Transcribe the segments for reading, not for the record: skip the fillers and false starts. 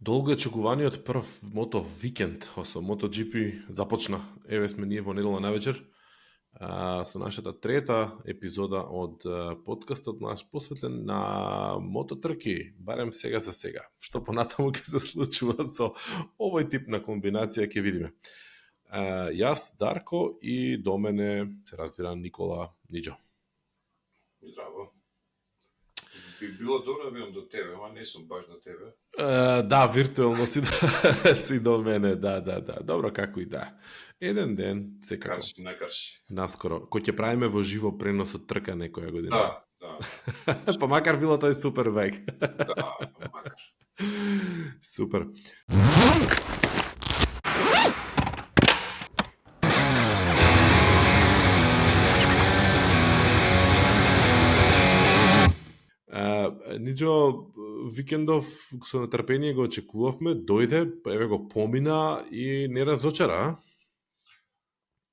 Долго очекуваниот прв мото викенд со MotoGP започна. Еве сме ние во недела навечер со нашата трета епизода од подкастот наш посветен на мототрки, барем сега за сега. Што понатаму ќе се случува со овој тип на комбинација ќе видиме. Јас, Дарко, и до мене се разбира Никола Ниџо. Здраво. Би било добро да бидам до тебе, ама не сум баш до тебе. Да, виртуелно си до мене, да. Добро, како и да. Еден ден, секако. Накарши. Наскоро. Кој ќе правиме во живо пренос од трка некоја година. Да. Па макар било тој супер век. Да, макар. Супер. Ниџо, викендов со нетрпение го очекувавме, дојде, еве го помина и не разочара,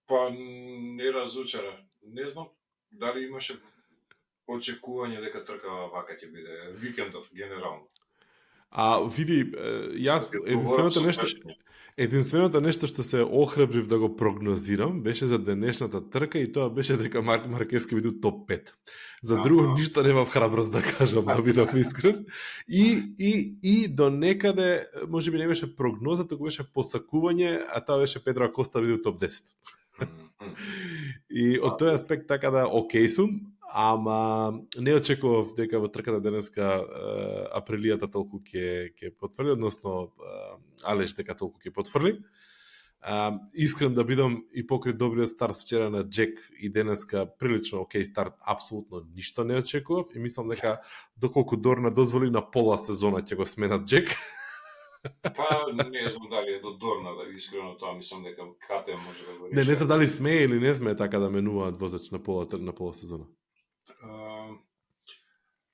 Па не разучара. Не знам дали имаше очекување дека тркава вака ќе биде викендов генерално. Види, јас единственото нешто што се охрабрив да го прогнозирам беше за денешната трка и тоа беше дека Марк Маркес ќе биде топ 5. За друго ништо немав храброст да кажам, да бидам искрен. И до некаде можеби не беше прогноза, туку беше посакување, а тоа беше Педро Акоста биде топ 10. И од тој аспект така да окей сум, ама не очекував дека во трката денеска Априлијата толку ќе потврди, односно Алеш дека толку ќе потврди. Искрен да бидам и покрај добриот старт вчера на Джек и денеска прилично окей старт, апсолутно ништо не очекував и мислам дека доколку Дорна дозволи на пола сезона ќе го сменат Джек. Па не знам дали е до Дорна, да искрено тоа мислам дека КТМ може да го реши. Не знам дали смее или не смее така да менуваат возач на пола сезона.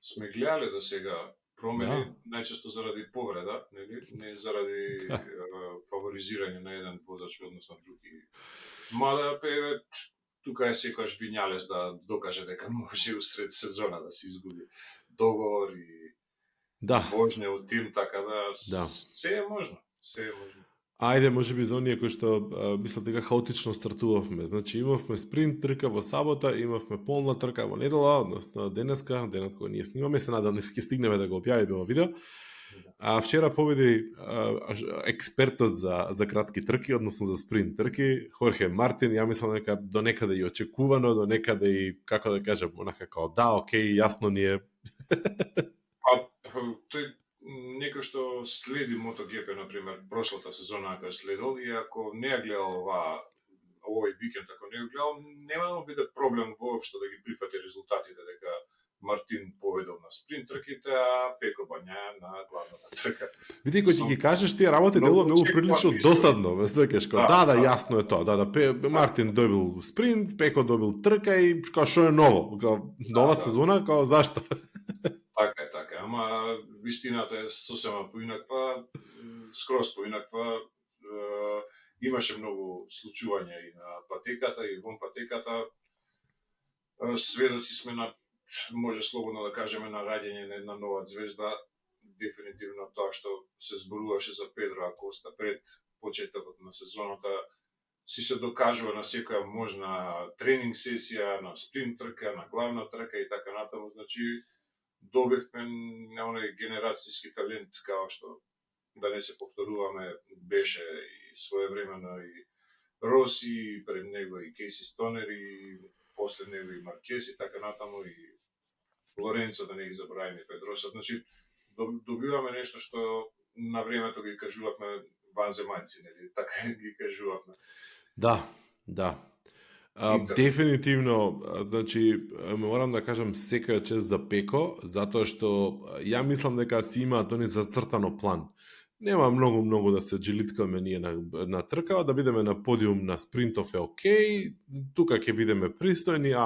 Сме гледале до сега промени, најчесто заради повреда, нели? Не заради фаворизирање на еден возач односно други. Мада тука е секогаш Вињалес да докаже дека може усред сезона да се изгуби договор и вожне од тим, така да се е можно. Ајде, можеби за оние кои што мислат дека хаотично стартувавме. Значи имавме спринт трка во сабота, имавме полна трка во недела, односно денеска, денот кога ние снимаме, се надам дека ќе стигнеме да го објавиме во видео. Вчера победи експертот за кратки трки, односно за спринт трки, Хорхе Мартин. Ја мислам дека до некаде и очекувано, до некаде и, како да кажам, онака као да, окей, јасно ни е. Тој некој што следи MotoGP, например, прошлата сезона ако следил и ако не ја гледал овој викенд, ако не ја гледал, нема да биде проблем воопшто да ги прифати резултатите дека Мартин победил на спринт трките, а Пеко Бањаја на главната трка. Види, кој ти ги кажеш тие работи делува многу прилично досадно, ме свекаш, да, јасно е тоа, Мартин добил спринт, Пеко добил трка и што е ново, нова сезона, зашто? Така, ама вистината е сосема поинаква, скроз поинаква. Имаше многу случувања и на патеката и вон патеката. Сведоци сме на, може слободно да кажеме, на раѓање на една нова звезда. Дефинитивно тоа што се зборуваше за Педро Акоста пред почетокот на сезоната си се докажува на секоја можна тренинг сесија, на спринт трка, на главна трка и така натаму. Значи добивме на оној генерацијски талент, као што, да не се повторуваме, беше и своевремено и Роси, пред него и Кейси Стонер, и после него и Маркес и така натаму, и Лоренцо, да не ги забравиме, Педроса. Значи, добиваме нешто што на времето ги кажувавме ванземајци, нели? Така ги кажувавме. Да. Дефинитивно, значи, морам да кажам секоја чест за Пеко, затоа што ја мислам дека си имаат они зацртано план. Нема многу да се джилиткаме ние на трка, да бидеме на подиум на спринтов е окей, тука ќе бидеме пристојни,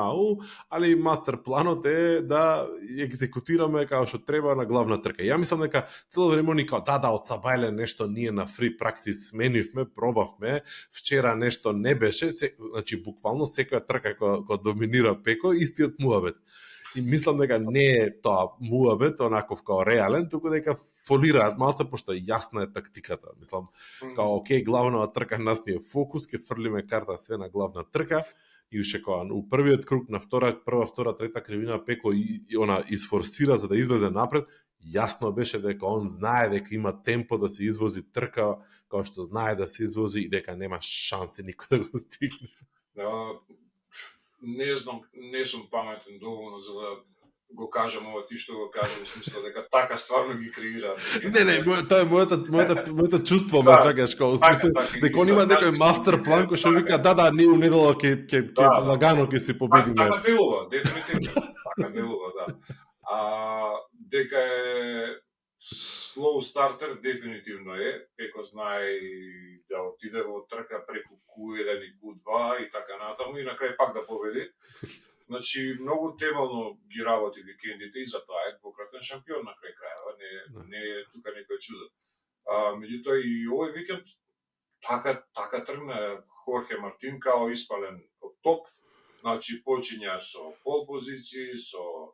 али мастер планот е да екзекутираме како што треба на главна трка. Ја мислам дека цело време ни као од Сабајле нешто ние на фри практис сменивме, пробавме, вчера нешто не беше, значи буквално секоја трка која доминира Пеко, истиот муабет. И мислам дека не е тоа муабет, онаков као реален, туку дека фолираат малце, пошто јасна е тактиката. Мислам, као, окей, главната трка нас ни е фокус, ќе фрлиме карта све на главна трка, и уште кога у првиот круг на прва, втора, трета кривина Пеко и она изфорсира за да излезе напред, јасно беше дека он знае дека има темпо да се извози трка, као што знае да се извози и дека нема шанси никој да го стигне. Не знам, не сум паметен доволно за да го кажам ова ти што го кажа, во смисла дека така стварно ги креира. Не, тоа е моето чувство, ме сваќаш, као смисла дека он има некој мастер план кој што вика да, ние у недела ќе лагано ќе се победиме. Така делува, дефинитивно. Така делува, да. Дека е slow starter дефинитивно е, Пеко знае да отиде во трка преку Q1 и Q2 и така натаму и на крај пак да победи. Значи многу темелно ги работи викендите и затоа е двократен шампион на крај крајава, не е тука некој чудо. Меѓутоа и овој викенд така тргна Хорхе Мартин као испален од топ, значи почиња со пол позиции, со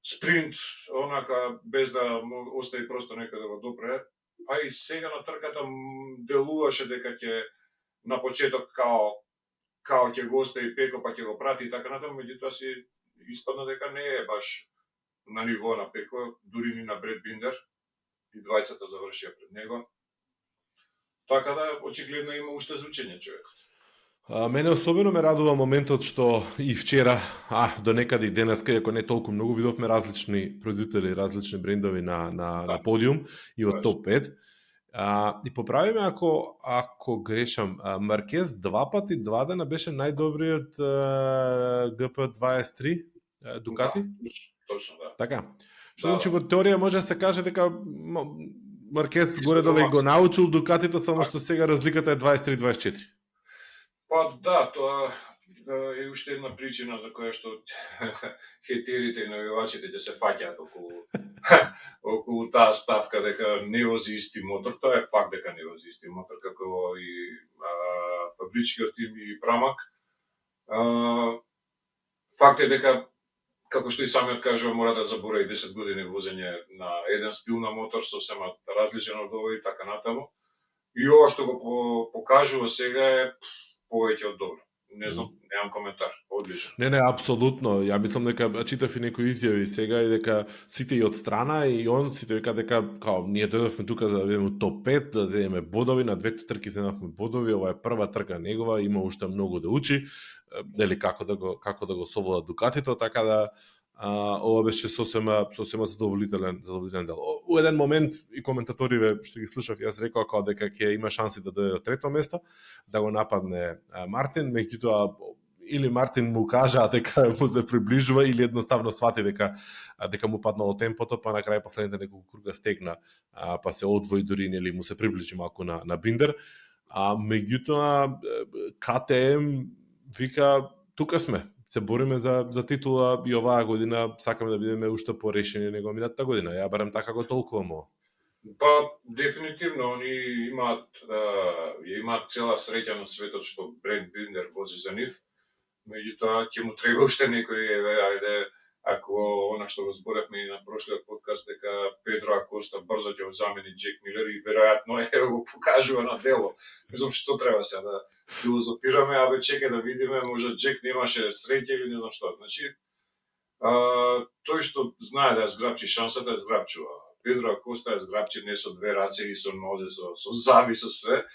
спринт, онака без да остави просто некој да го допре. А и сега на трката делуваше дека ќе на почеток као ќе го остави Пеко па ќе го прати и така натаму, меѓутоа си испадна дека не е баш на ниво на Пеко, дури ни на Бред Биндер, и двајцата завршија пред него. Така да очигледно има уште за учење човекот. Мене особено ме радува моментот што и вчера, до некаде и денеска, иако не толку многу, видовме различни производители, различни брендови на подиум и од топ 5. И поправи ме ако грешам, Маркез два дена беше најдобриот GP23 Дукати? Да, точно, да. Така. Што значи во теорија може да се каже дека Маркез горе-долу го научил Дукатито, само што сега разликата е 23-24. Па да, тоа е уште една причина за која што хетерите и навивачите ќе се фаќаат околу таа ставка дека не вози исти мотор. Тоа е факт дека не вози исти мотор како и фабричкиот тим и Прамак. Факт е дека, како што и самиот кажува, мора да заборави 10 години возење на еден стил на мотор, сосема различен од овој и така натаму. И ова што го покажува сега е повеќе од добро. Не знам, немам коментар. Одлично. Не, апсолутно. Ја мислам дека читав и некои изјави сега и дека сите и од страна и он сите вика дека као ние дојдовме тука за да бидеме топ 5, да земеме бодови, на двете трки земавме бодови, ова е прва трка негова, има уште многу да учи, нели како да го совлада Дукатито, така да ова беше сосема задоволителен дел. У еден момент и коментаториве што ги слушав, јас рекоа како дека ќе има шанси да дојде до трето место, да го нападне Мартин, меѓутоа или Мартин му кажа дека му се приближува или едноставно свати дека му паднало темпото, па на крај последните неколку круга стегна, па се одвои дури нели му се приближи малку на Биндер. Меѓутоа КТМ вика тука сме. Се бориме за титула и оваа година сакаме да бидеме уште порешени него минатата година. Ја барем така го толкувам ова. Па дефинитивно они имаат цела среќа на светот што Бред Биндер вози за нив. Меѓутоа ќе му треба уште некој, ајде, ако она што го зборевме и на прошлиот подкаст дека Педро Акоста брзо ќе го замени Джек Милер и веројатно го покажува на дело. Не знам што треба сега да филозофираме, чекај да видиме, може Джек немаше среќа или не знам што. Значи, тој што знае да ја зграбчи шансата, ја зграбчува. Педро Акоста ја зграбчи не со две раце и со нозе, со заби, со све.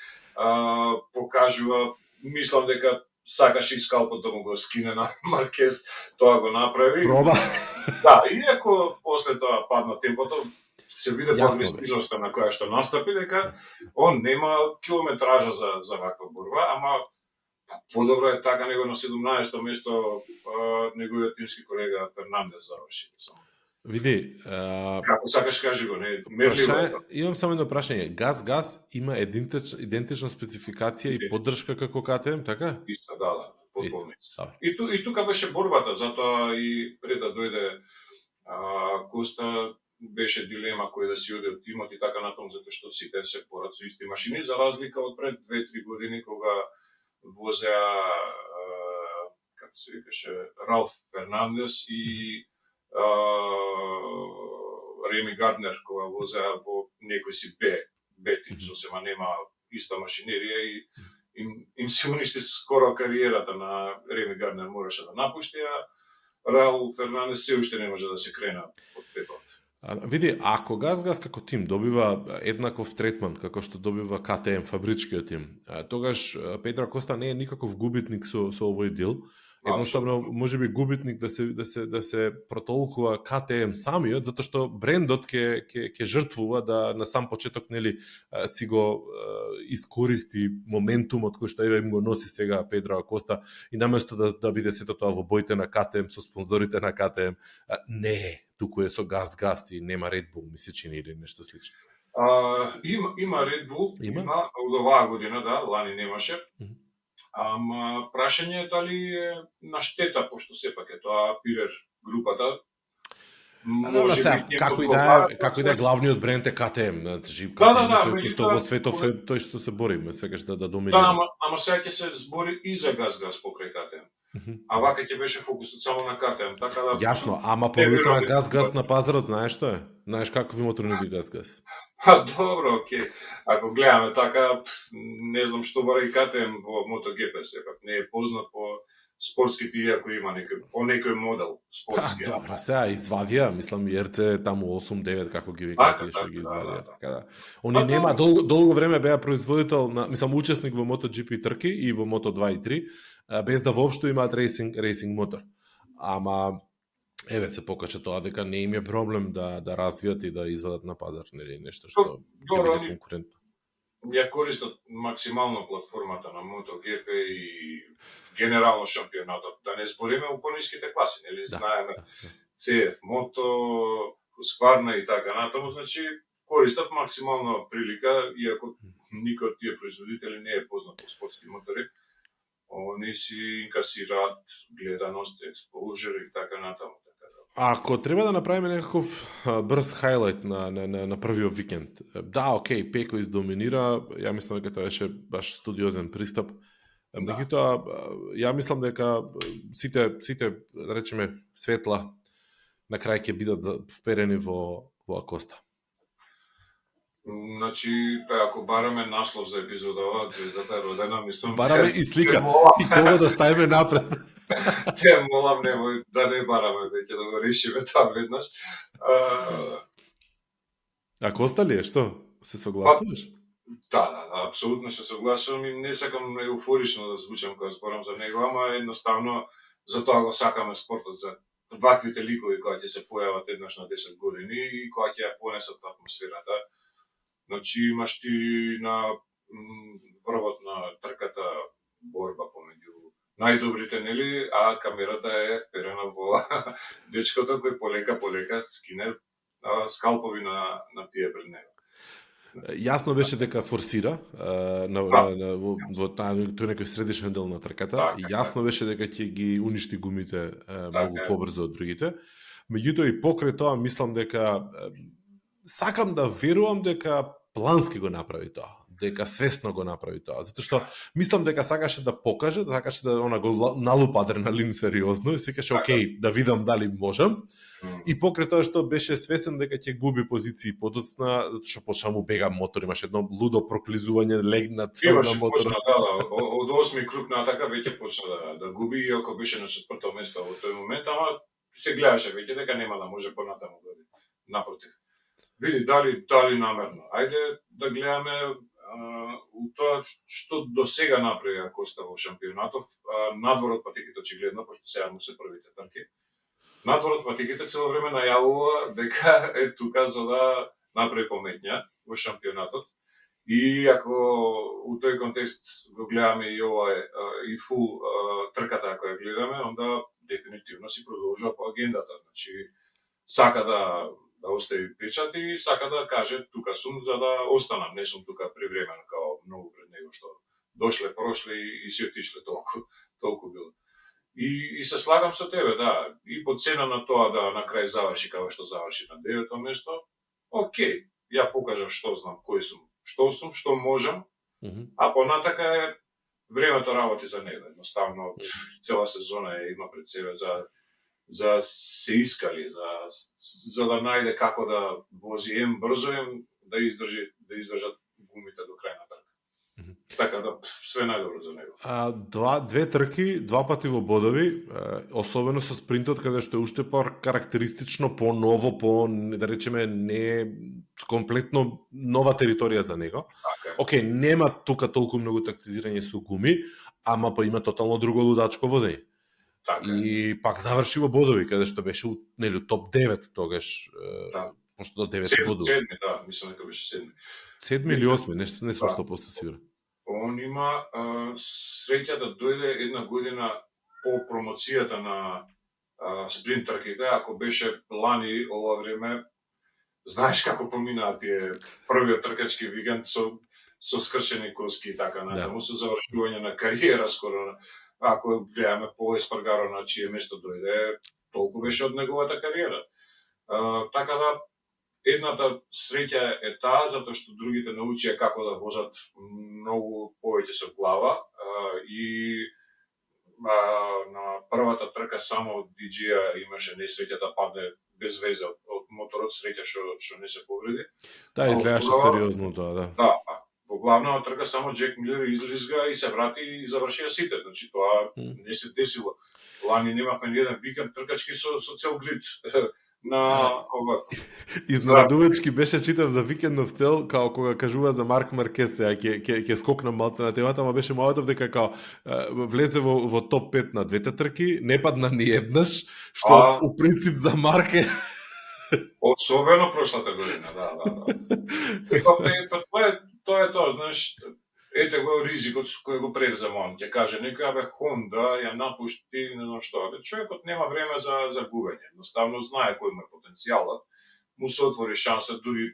Покажува, мислам дека сакаше и скалпот да му го скине на Маркез, тоа го направи. Проба. Да, иако после тоа падна темпото, се виде по агресивноста на која што настапи, дека он нема километража за ваква борба, ама подобро е така него на 17-то место неговиот тимски колега Фернандес заврши. Види, како сакаш кажи го, не мерливо. Имам само едно прашање. Газ има идентична спецификација и поддршка како КТМ, така? Иста, да, потполно. И тука беше борбата, затоа и пред да дојде Коста беше дилема кој да си оде од тимот и така натаму, затоа што сите се порад со исти машини, за разлика од пред 2-3 години кога возеа како се викаше Ралф Фернандес и Реми Гарднер кога возеа во некој си бетим, со сема нема иста машинерија и им се уништи скоро кариерата на Реми Гарднер, мораше да напушти, а Раул Фернандес се уште не може да се крена од пепелот. Види, ако Газгаз како тим добива еднаков третман како што добива КТМ, фабричкиот тим, тогаш Педро Коста не е никаков губитник со овој дел. Едноставно можеби губитник да се протолкува КТМ самиот, затоа што брендот ќе жртвува да на сам почеток нели си го искористи моментумот кој што им го носи сега Педро Коста и наместо да биде сето тоа во боите на КТМ со спонзорите на КТМ, не, туку е со газ и нема Red Bull, ми се чини или нешто слично. Има Red Bull, има од оваа година, да, лани немаше. Ама прашање е дали е на штета, пошто сепак е тоа Пирер групата. Како и да е главниот бренд е КТМ, значи тој што во светов е тој што се бориме, сакаш да доминира. Да, ама сега ќе се збори и за Газгаз покрај КТМ. А вака ќе беше фокусот само на КТМ, така да. Јасно, ама повеќе на Газгаз на пазарот, знаеш што е? Знаеш какви мотори нуди Газгаз? Добро, окей. Ако гледаме така, не знам што бара и КТМ во MotoGP, сепак не е познат по спортските, иако има некој модел спортски. Добро, сега извадија, мислам РЦ таму 8-9 како ги викаат што ги извадија, така да. Они нема долго време беа производител на, мислам учесник во MotoGP трки и во Moto2 и 3, без да воопшто имаат рейсинг мотор. Ама еве се покажа тоа дека не им е проблем да развијат и да извадат на пазар, нели нешто што ќе биде конкурентно. Ја користат максимално платформата на MotoGP и генерално шампионатот, да не збориме у пониските класи, нели знаеме CF Moto, Husqvarna и така натаму, значи користат максимално прилика, иако никој од тие производители не е познат по спортски мотори, они си инкасираат гледаност, експожер и така натаму. Ако треба да направиме некаков брз хайлайт на првиот викенд, да, окей, Пеко издоминира, ја мислам дека тоа беше баш студиозен пристап. Меѓутоа, ја мислам дека сите да речеме светла на крај ќе бидат вперени во Акоста. Значи, ако бараме наслов за епизодава, звездата е родена, мислам... Бараме и слика, и кога да ставиме напред. Те молам немој да не бараме, веќе да го решиме тоа веднаш. Акоста ли е, што? Се согласуваш? Да, апсолутно се согласувам и не сакам еуфорично да звучам кога зборам за него, ама едноставно за тоа го сакаме спортот, за ваквите ликови кои ќе се појават еднаш на 10 години и кои ќе ја понесат атмосферата. Значи имаш ти на врвот на трката борба помеѓу најдобрите, нели, а камерата е вперена во дечкото кој полека скине скалпови на тие пред него. Јасно беше дека форсира во тој некој средишен дел на трката, и јасно беше дека ќе ги уништи гумите многу побрзо од другите. Меѓутоа и покрај тоа мислам дека сакам да верувам дека плански го направи тоа, дека свесно го направи тоа, затоа што мислам дека сакаше да покаже, сакаше да она го налупа адреналин сериозно и сакаше окей, да видам дали можам. И покрај тоа што беше свесен дека ќе губи позиции подоцна, затоа што почна му бега мотор, имаше едно лудо проклизување легна цел на мотор. Од 8ми круг натака веќе почна да губи, иако беше на 4-то место во тој момент, ама се гледаше веќе дека нема да може понатаму да биде. Напротив. Види дали намерно. Ајде да гледаме у тоа што до сега направи Акоста во шампионатов, надвор од патиките очигледно, пошто сега му се првите трки. Надвор од патиките цело време најавува дека е тука за да направи пометња во шампионатот. И ако у тој контекст го гледаме и ова и фул трката ако ја гледаме, онда дефинитивно си продолжува по агендата. Значи сака да остави печат и сака да каже тука сум за да останам, не сум тука привремено као многу пред него што дошле, прошле и си отишле толку било. И се слагам со тебе, да, и по цена на тоа да на крај заврши како што заврши на 9-то место. Океј, ја покажав што знам, кој сум, што можам, а понатака е времето работи за него. Едноставно цела сезона има пред себе за се искали, за да најде како да вози брзо, да издржат гумите до крај на трка. Така да све најдобро за него. Две трки, два пати во бодови, особено со спринтот каде што е уште карактеристично, по-ново, да речеме, не комплетно нова територија за него. Океј, нема тука толку многу тактизирање со гуми, ама па има тотално друго лудачко возење. И пак заврши во бодови, каде што беше нели топ 9 тогаш, пошто до 9 бодови. Седми, да, мислам дека беше седми. Седми или осми, не сум 100% сигурен. Он има среќа да дојде една година по промоцијата на спринт трките, ако беше лани ова време, знаеш како поминаа тие првиот тркачки викенд со скршени коски и така натаму, со завршување на кариера скоро. Ако гледаме Пол Еспаргаро на чие место дојде, толку беше од неговата кариера. Така да едната среќа е таа, затоа што другите научија како да возат многу повеќе со глава и на првата трка само DJ-а имаше несреќа да падне без веза од моторот, среќа што не се повреди. Да, изгледаше сериозно тоа, да. Да, во главната трка само Джек Милер излизга и се врати и завршија сите. Значи тоа не се десило. Лани немавме ни еден викенд тркачки со цел грид на ова. Изненадувачки беше, читав за викендов цел, као кога кажува за Марк Маркес, ќе скокнам малце на темата, ама беше малото дека као влезе во топ 5 на двете трки, не падна ни еднаш, што у принцип за Марке особено прошлата година, да. Тоа е тоа, знаеш, ете го ризикот кој го превзема он, ќе каже некоја бе Honda ја напушти, не знам што, човекот нема време за губење, едноставно знае кој му е потенцијалот, му се отвори шанса, дури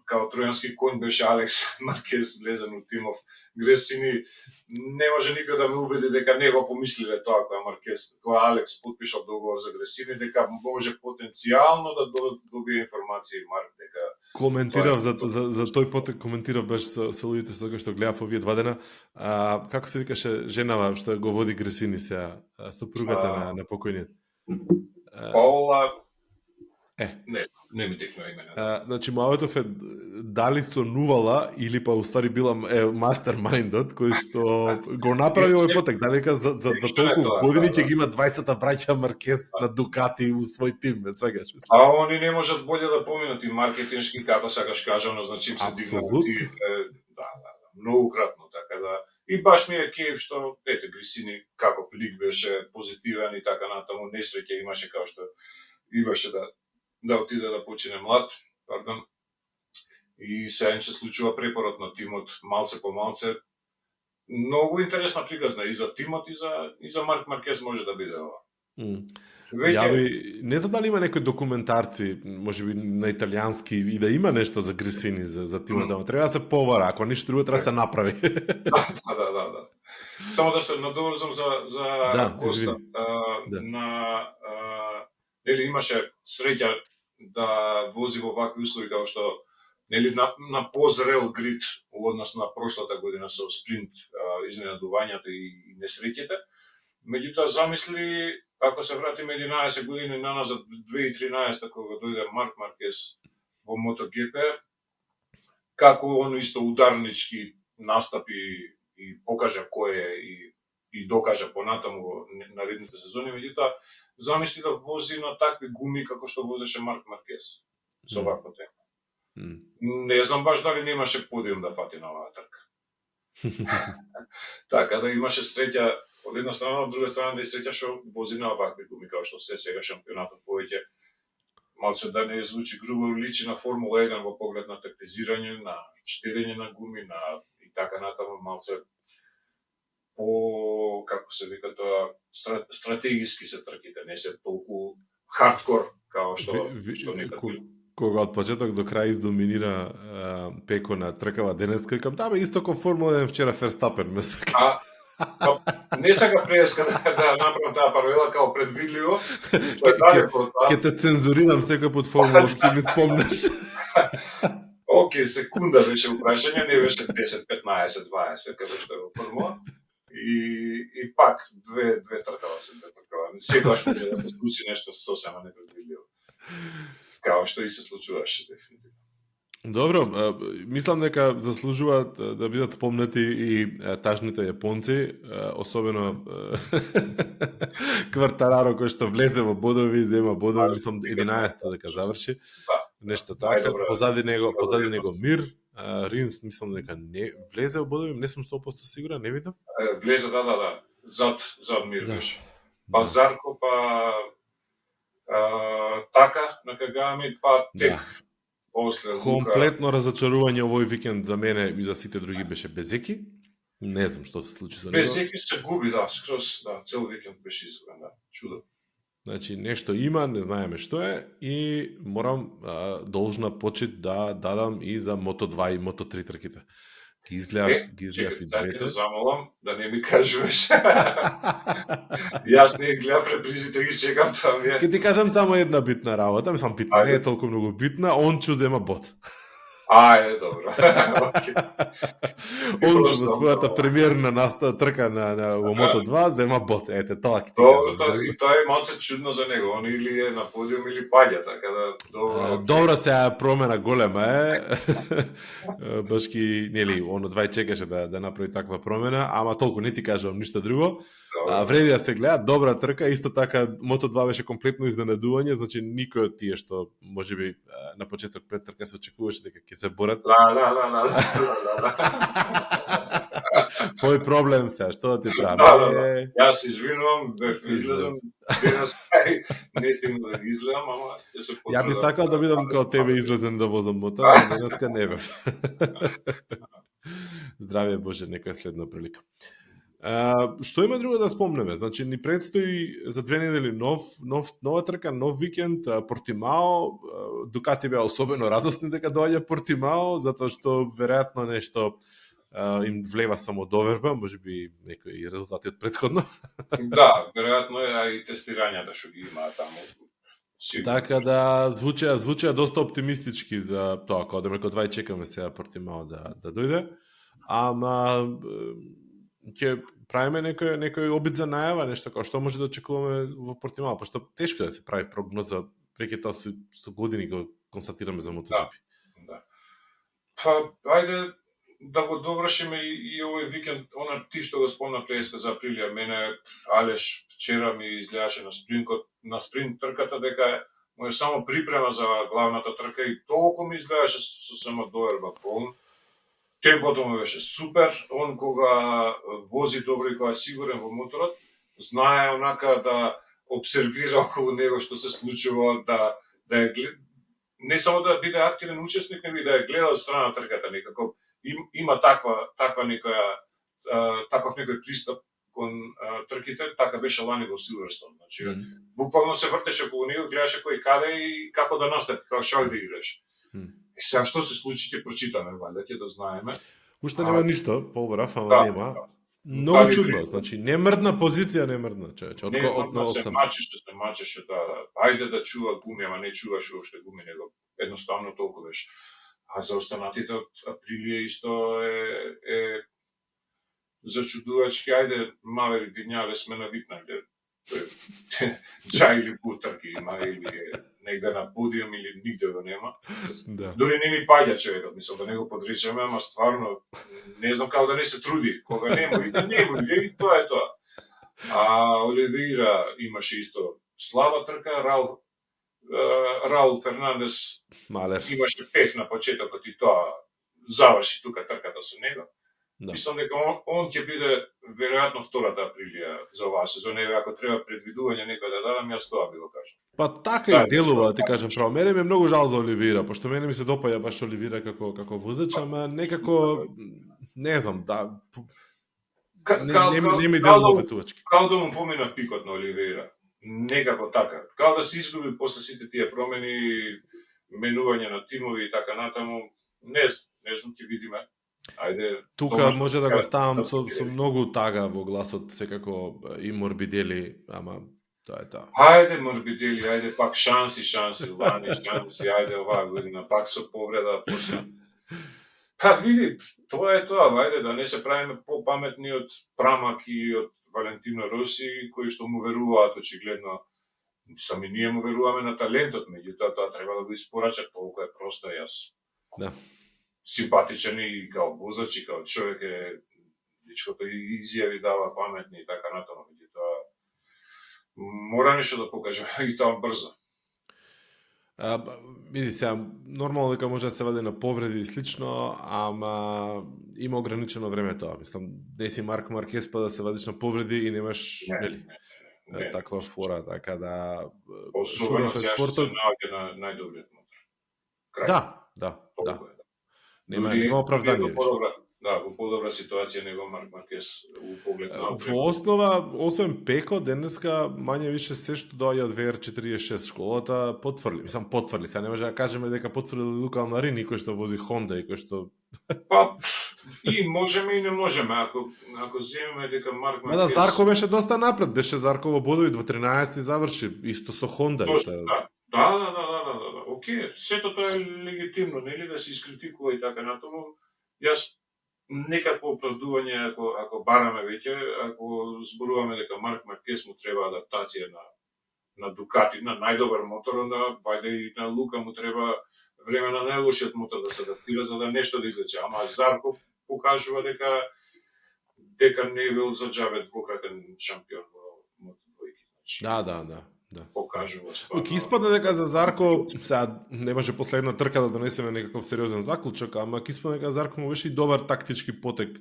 као тројански конј беше Алекс Маркес влезен у тимов Гресини, не може никој да ме убеди дека не го помислиле тоа кога Маркес, кога Алекс подпишал договор за Гресини, дека може потенцијално да добие информации Марк дека коментирав за тој потек, коментирав беше со луѓето со кои што гледав овие 2 дена. Како се викаше женава што го води Гресини сега, сопругата на покојниот? Паула Не ми текнува имена. Значи, Маветов е дали сонувала или па уствари била мастермайндот кој што го направи овој потек, дали за толку години ќе ги има двајцата браќа Маркес на Дукати у свој тим, свегаш. Они не можат боле да поминат и маркетиншки, како сакаш кажа, назначим се дигнати. Да, многукратно, така да. И баш ми е кејф што ете Гресини како лик беше позитивен и така натаму, несреќа имаше као што имаше да отиде да почине млад, и сега им се случува препорот на тимот малце по малце. Многу интересна приказна и за тимот и за Марк Маркес може да биде ова. Не знам дали има некои документарци, можеби на италијански, и да има нешто за Гресини, за тимот, треба да се побара, ако ништо друго треба да се направи. Да. Само да се надоврзам за Коста. Нели имаше среќа да вози во вакви услови како што нели на позрел грид во однос на прошлата година со спринт, изненадувањата и несреќите. Меѓутоа замисли, ако се вратиме 11 години наназад, 2013 кога дојде Марк Маркес во MotoGP, како он исто ударнички настапи и покажа кој е и докажа понатаму во наредните сезони, меѓутоа замисли да вози на такви гуми како што возеше Марк Маркес со ваква тема. Не знам баш дали немаше подиум да фати на оваа трка. Така да имаше среќа од една страна, од друга страна не среќа што вози на вакви гуми како што се сега шампионатот повеќе малце да не звучи грубо, личи на Формула 1 во поглед на тактизирање, на штедење на гуми, и така натаму малце по, како се вика тоа, стратегиски се трките, не се толку хардкор као што некако. Кога од почеток до крај издоминира Пеко на тркава денеска, викам, да бе, исто ко Формула 1 вчера Ферстапен, ме сака. Не сака преска да направам таа паралела као предвидливо. Ке те цензурирам секој пат Формула, ќе ми спомнеш. Океј, секунда беше упрашање, не беше 10, 15, 20, како што е во Формула. И пак две тркава се, секогаш може да се случи нешто сосема непредвидливо. Као што и се случуваше дефинитивно. Добро, мислам дека заслужуваат да бидат спомнати и тажните јапонци, особено Квартараро кој што влезе во бодови, зема бодови, мислам 11-то дека заврши. Да. Нешто така, позади него Мир, Ринс мислам дека не влезе во бодови, не сум 100% сигурен, не видов. Влезе, да. Зад Мир беше. Па Да. Зарко, па така на Кагами, па Тек. Да. После Комплетно разочарување овој викенд за мене и за сите други беше Безеки. Не знам што се случи со него. Безеки се губи, да, скроз, да, цел викенд беше изгубен, да, чудо. Значи, нешто има, не знаеме што е, и морам должна почит да дадам и за Мото2 и Мото3 трките. Ги изгледав и двете. Да замолам, да не ми кажуваш. Јас не гледам репризите, ги чекам, тоа ми е. Ке ти кажам само една битна работа, мислам битна, не е толку многу битна, Ончу зема бот. Добро. Ончу во својата премиерна трка на во Мото2 зема бот. Ете, тоа ќе ти кажам. И тоа е малце чудно за него, он или е на подиум или паѓа, така да добро сега промена голема е. Башки, нели, оно 2 чекаше да направи таква промена, ама толку не ти кажувам ништо друго. Вреди да се гледа, добра трка, исто така Мото2 беше комплетно изненадување, значи никој од тие што можеби на почеток пред трка се очекуваше дека ќе се борат. Твој проблем се, што да ти прави? Да. Јас извинувам, излезам денес не стигнав да ги изгледам, ама ќе се потруdim. Ја би сакал да видам као тебе излезен да возам мото, но денеска не бев. Здравје Боже, некоја следна прилика. Што има друго да спомнеме? Значи, ни предстои за 2 недели нова трка, нов викенд, Портимао. Дукати беа особено радосни дека доаѓа Портимао, затоа што веројатно нешто им влева само доверба, можеби некои резултати од претходно. Да, веројатно е и тестирањата што ги имаат таму. Така да звучеа доста оптимистички за тоа, кога да рекол 2 чекаме сега Портимао да дојде. Ама ќе правиме некој обид за најава, нешто како што може да очекуваме во Портимао, пошто тешко да се прави прогноза, веќе тоа со години го констатираме за MotoGP. Да. Па, ајде да го довршиме и овој викенд, ти што го спомна преска за Априлија, мене Алеш вчера ми изгледаше на спринт трката дека му е само припрема за главната трка и толку ми изгледаше со само доверба полн. Темпото му беше супер, он кога вози добро и кога е сигурен во моторот, знае онака да обсервира околу него што се случува, да не само да биде активен учесник, него и да ја гледа од страна трката некако. Има таков некој пристап кон трките, така беше лани во Силверстон. Значи, буквално се вртеше околу него, гледаше кој каде и како да настапи, како шак да играш. И сега што се случи, ќе прочитаме, валјда ќе да знаеме. Уште нема ништо, полбрав, ама нема. Многу чудно, значи не мрдна позиција, не мрдна, човече. Се мачеше, да. Ајде да чува гуми, ама не чуваше уште гуми, него едноставно толку беше. А за останатите од Априлија исто е зачудувачки, ајде Мавери Винјале сме навикнале. Джајли бутрки има или негде на подиум или нигде го нема. Да. Дори не ми паѓа човекот, мислам да не го подричаме, ама стварно не знам како да не се труди. Кога нема и да нема, и тоа е тоа. А Оливеира имаше исто слаба трка, Раул Фернандес Малер имаше пех на почетокот и тоа заврши тука трката со него. Да. Мислам дека он ќе биде веројатно втората Априлија за оваа сезона, ако треба предвидување некој да дадам, јас тоа би го кажам. Па така и делува, да ти кажам право. Мене ми е многу жал за Оливеира, пошто мене ми се допаѓа баш Оливеира како водач, ама некако не знам, да не ми делува ветувачки. Као да му помина пикот на Оливеира. Некако така. Као да се изгуби после сите тие промени, менување на тимови и така натаму, не знам, ќе видиме. Ајде, тука може да го ставам со многу тага во гласот, секако и Морбидели, ама тоа е тоа. Ајде Морбидели, ајде пак шанси, лани шанси, ајде оваа година пак со повреда после. Па види, тоа е тоа, ајде да не се правиме попаметни од Прамак и од Валентино Роси, кои што му веруваат очигледно. Сами ние му веруваме на талентот, меѓутоа тоа треба да го испорача, толку е просто јас. Да. Симпатичен и као возач и као човек е личкото и изјави дава паметни и така натаму, меѓутоа мора нешто да покаже и тоа брзо. Види сега, нормално дека може да се вади на повреди и слично, ама има ограничено време тоа. Мислам, не си Марк Маркес па да се вадиш на повреди и немаш Не, таква фора, така да особено хубав е сега што се спортот. наоѓа на најдобриот мотор. Крај. Да. Толку е. Нема Дури оправдание. во подобра, во подобра ситуација него Марк Маркес у поглед на Во основа, освен Пеко, денеска мање више се што доаѓа од VR46 школата потврли. Мислам, потврли. Сега не може да кажеме дека потврли Лука Алмари, никој што вози Honda и кој што... Па, и можеме и не можеме. Ако земеме дека Марк Маркес... Да, Зарко беше доста напред. Беше Зарко во бодови, 12 заврши. Исто со Honda. Да. Океј, сето тоа е легитимно, нели да се искритикува и така натаму. Јас некакво оправдување ако бараме веќе, ако зборуваме дека Марк Маркес му треба адаптација на Дукати, на најдобар мотор, onda вајде и на Лука му треба време на најлошиот мотор да се адаптира за да нешто да излече. Ама Зарко покажува дека не е бил за џабе двократен шампион во мотодвојки. Значи, Да. покажува стварно. Ки испадне дека за Зарко, сега не може последна трка да донесеме некаков сериозен заклучок, ама ки испадне дека Зарко му беше и добар тактички потек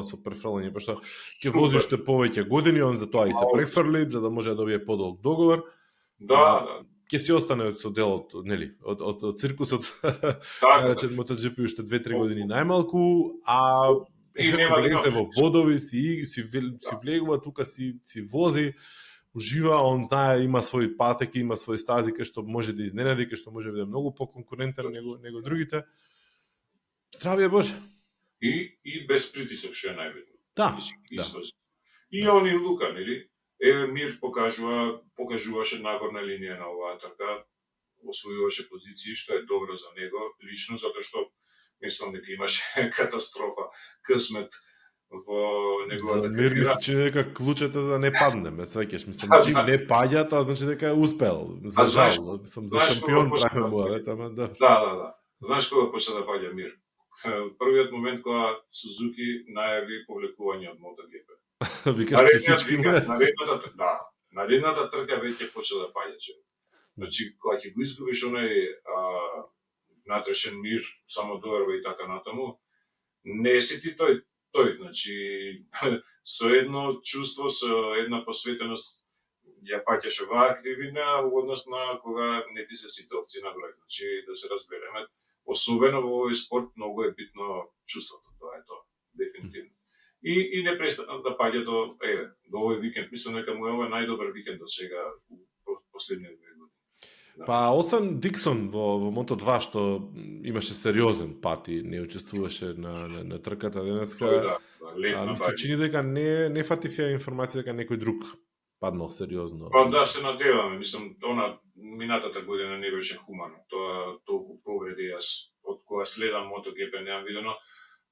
со префрлање, пошто ќе вози уште повеќе години, он за тоа и се префрли за да може да добие подолг договор. Да. Ќе си остане со делот, нели, од циркусот. Речен MotoGP уште 2-3 години најмалку, а и нема влезе во бодови, си влегува тука, си вози, ужива, он знае, има своји патеки, има своји стази кај што може да изненади, кај што може да биде многу поконкурентен него другите. Здравје Боже. И без притисок, што е најбитно. Да. И он и Лука, нели? Мир покажуваше нагорна линија на оваа трка, освојуваше позиции, што е добро за него лично, затоа што мислам дека имаше катастрофа, късмет во неговата кариера. За Мир мисли, че дека клучето да не падне, ме свеќаш. Мислам, че не паѓа, тоа значи дека е успел. За жал, мислам, за шампион правиме муавет, ама да. Да. Знаеш кога почна да паѓа Мир? Првиот момент кога Сузуки најави повлекување од MotoGP. Викаш психички ме? Наредната трка веќе почна да паѓа човек. Значи, кога ќе го изгубиш онај внатрешен мир, само доверба и така натаму, не си ти тој, значи, со едно чувство, со една посветеност, ја фаќаш оваа кривина, во однос на кога не ти се сите овци на број. Значи, да се разбереме, особено во овој спорт, многу е битно чувството, тоа е тоа, дефинитивно. И не престана да паѓа до овој викенд. Мислам дека му е ова најдобар викенд до сега, во последните 2 години. Да. Па Олсен Диксон во Мото2 што имаше сериозен пат и не учествуваше на трката денеска. Ми се чини дека не фатив ја информација дека некој друг паднал сериозно. Па да, се надеваме. Мислам, она минатата година не беше хумано. Тоа толку повреди јас од кога следам MotoGP неам видено.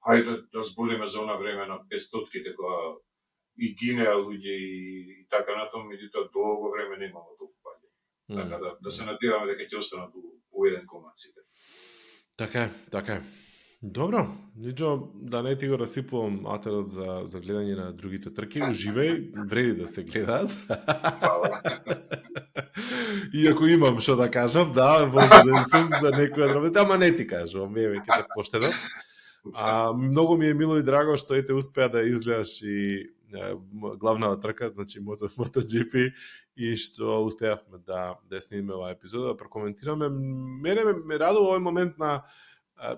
Хајде да збориме за она време на 500-ките кога и гинеа луѓе и така натаму, меѓутоа долго време не имало толку паѓање. Така да се надеваме дека ќе останат у еден комат сите. Така е. Добро, Ниџо, да не ти го расипувам атерот за гледање на другите трки, уживај, вреди да се гледаат. Иако имам што да кажам, да, возбуден сум за некоја работа, ама не ти кажувам, веќе те поштедам. Многу ми е мило и драго што ете успеа да изгледаш и главната трка, значи MotoGP, и што успеавме да снимиме оваа епизода, да прокоментираме. Мене ме радува овој момент на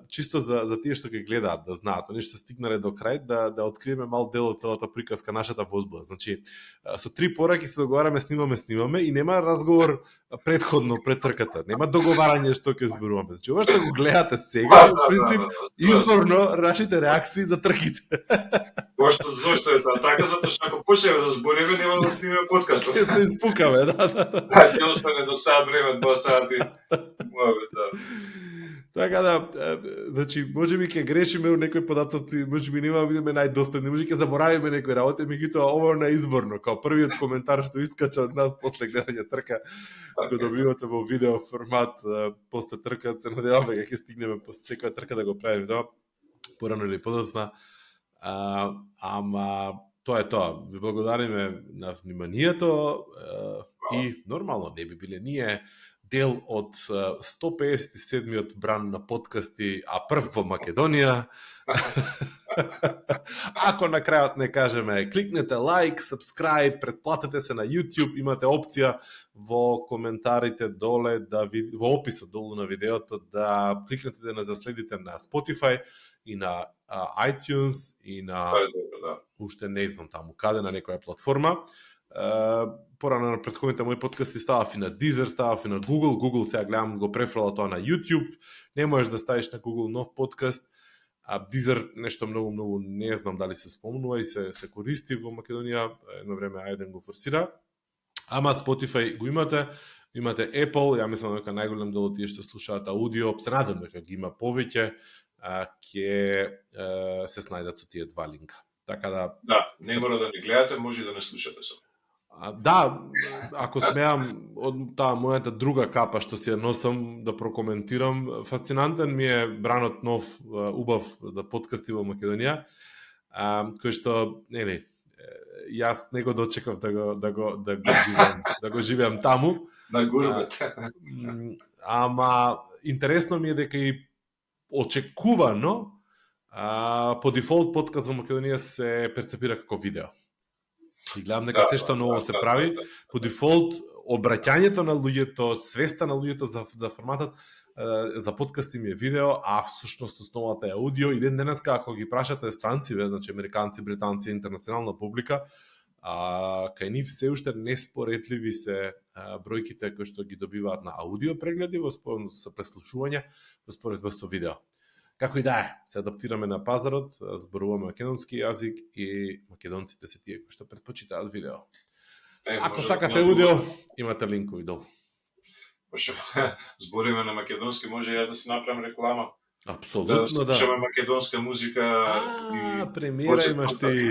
чисто за тие што ќе гледаат, да знаат, они што стигнале до крај, да откриеме мал дел од целата приказка, нашата возбуда. Значи, со 3 пораки се договараме, снимаме и нема разговор предходно пред трката. Нема договарање што ќе зборуваме. Значи, ова што го гледате сега, во принцип, изборно нашите реакции за трките. Зошто е тоа? Така, затоа што ако почнеме да збориме, нема да снимаме подкастот. Ќе се испукаме, да. Ќе остане до сад време, 2 сати. Може, да. Така да, значи, може би ќе грешиме у некои податоци, може би нема да бидеме најдоследни, може би ќе заборавиме некои работи, меѓутоа ова е наизворно, као првиот коментар што искача од нас после гледање трка, го добивате во видео формат после трка, се надеваме дека ќе стигнеме после секоја трка да го правиме тоа, порано или подоцна. Ама тоа е тоа. Ви благодариме на вниманието и нормално не би биле ние дел од 157-миот бран на подкасти, а прв во Македонија. Ако на крајот не кажеме, кликнете лайк, subscribe, претплатете се на YouTube, имате опција во коментарите доле, во описот долу на видеото, да кликнете да не заследите на Spotify и на iTunes и на уште не знам таму каде, на некоја платформа. Порано на претходните мои подкасти ставав и на Deezer, ставав и на Google сега гледам го префрала тоа на YouTube. Не можеш да ставиш на Google нов подкаст. Deezer нешто многу не знам дали се спомнува и се користи во Македонија, едно време Ајден го форсира. Ама Spotify го имате Apple, ја мислам дека најголем дел од тие што слушаат аудио, се надам дека ги има повеќе, ќе се снајдат со тие два линка. Така да не мора да ни гледате, може да не слушате само. Да, ако смеам од таа мојата друга капа што си ја носам да прокоментирам, фасцинантен ми е бранот нов убав да подкасти во Македонија, кој што јас не го дочекав да го живеам таму. На гурбет. Ама интересно ми е дека и очекувано по дефолт подкаст во Македонија се перцепира како видео. И гледам дека се што ново се прави, по дефолт обраќањето на луѓето, свеста на луѓето за форматот за подкасти ми е видео, а всушност основата е аудио. И денеска ако ги прашате странци, значи американци, британци, интернационална публика, кај нив се уште неспоредливи се бројките кои што ги добиваат на аудио прегледи во споредба со преслушување, во споредба со видео. Како и да е, се адаптираме на пазарот, зборуваме македонски јазик и македонците се тие кои што претпочитаат видео. Ако сакате аудио, имате линкови долу. Пошто збориме на македонски, може ја да си направам реклама. Апсолутно да. Слушаме македонска музика. Премиера имаш ти.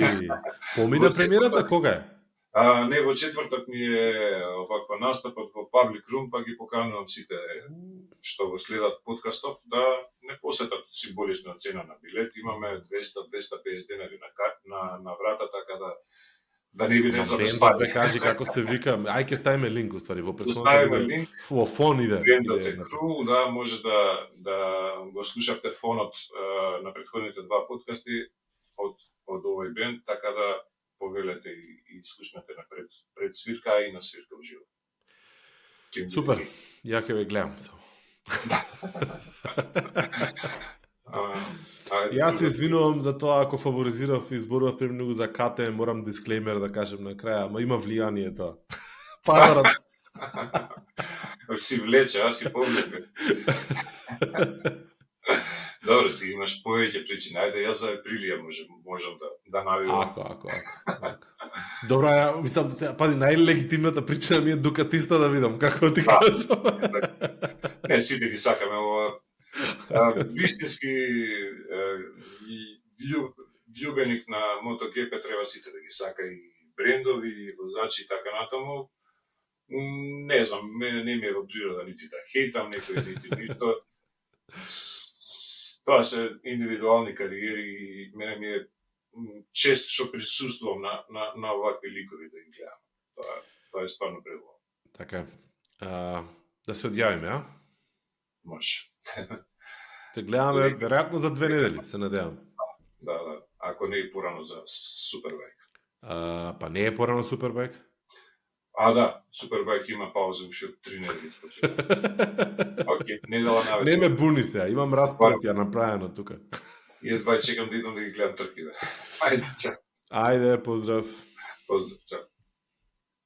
Помина премиерата кога е? Не, во четврток ми е оваква настапот во Public Room, па ги поканувам сите што го следат подкастов да не посетат символична цена на билет. Имаме 200-250 денари на врата, така да не биде за безплатно. Да кажи како се вика. Ај ќе ставиме линк уствари во предходното видео. Во фон иде. Бендот е крул, да, може да го слушавте фонот на предходните два подкасти од овој бенд, така да повелете и слушнете на пред свирка и на свирка уживо. Супер, ја ќе ве гледам само. Јас се извинувам за тоа ако фаворизирав и зборував премногу за КТ, морам дисклеймер да кажем на краја, ама има влијание тоа. Пазарот си влече, си помнете. Добро, ти имаш повеќе причини. Ајде, јас за Априлија можам да навивам. Ако. Добро, ја мислам, пази, најлегитимната причина ми е Дукатиста да видам, како ти кажам. Не, сите ги сакаме ова. Вистински влюбеник на MotoGP треба сите да ги сака, и брендови, и возачи и така натаму. Не знам, мене не ми е во природа нити да хейтам некој, нити ништо. Тоа се индивидуални кариери и мене ми е чест што присуствувам на овакви ликови да ги гледам. Тоа е стварно предубаво. Така. Да се одјавиме, а? Може. Те гледаме веројатно за 2 недели, се надевам. Да. Ако не е порано за Супербајк. Па не е порано Супербајк? Да, Супербајк има пауза уште од 3 недели. Океј, недела навечер. Не ме буни сега, имам распоред ја направено тука. И едва чекам да идам да ги гледам трки. Ајде, чао. Ајде, поздрав. Поздрав, чао.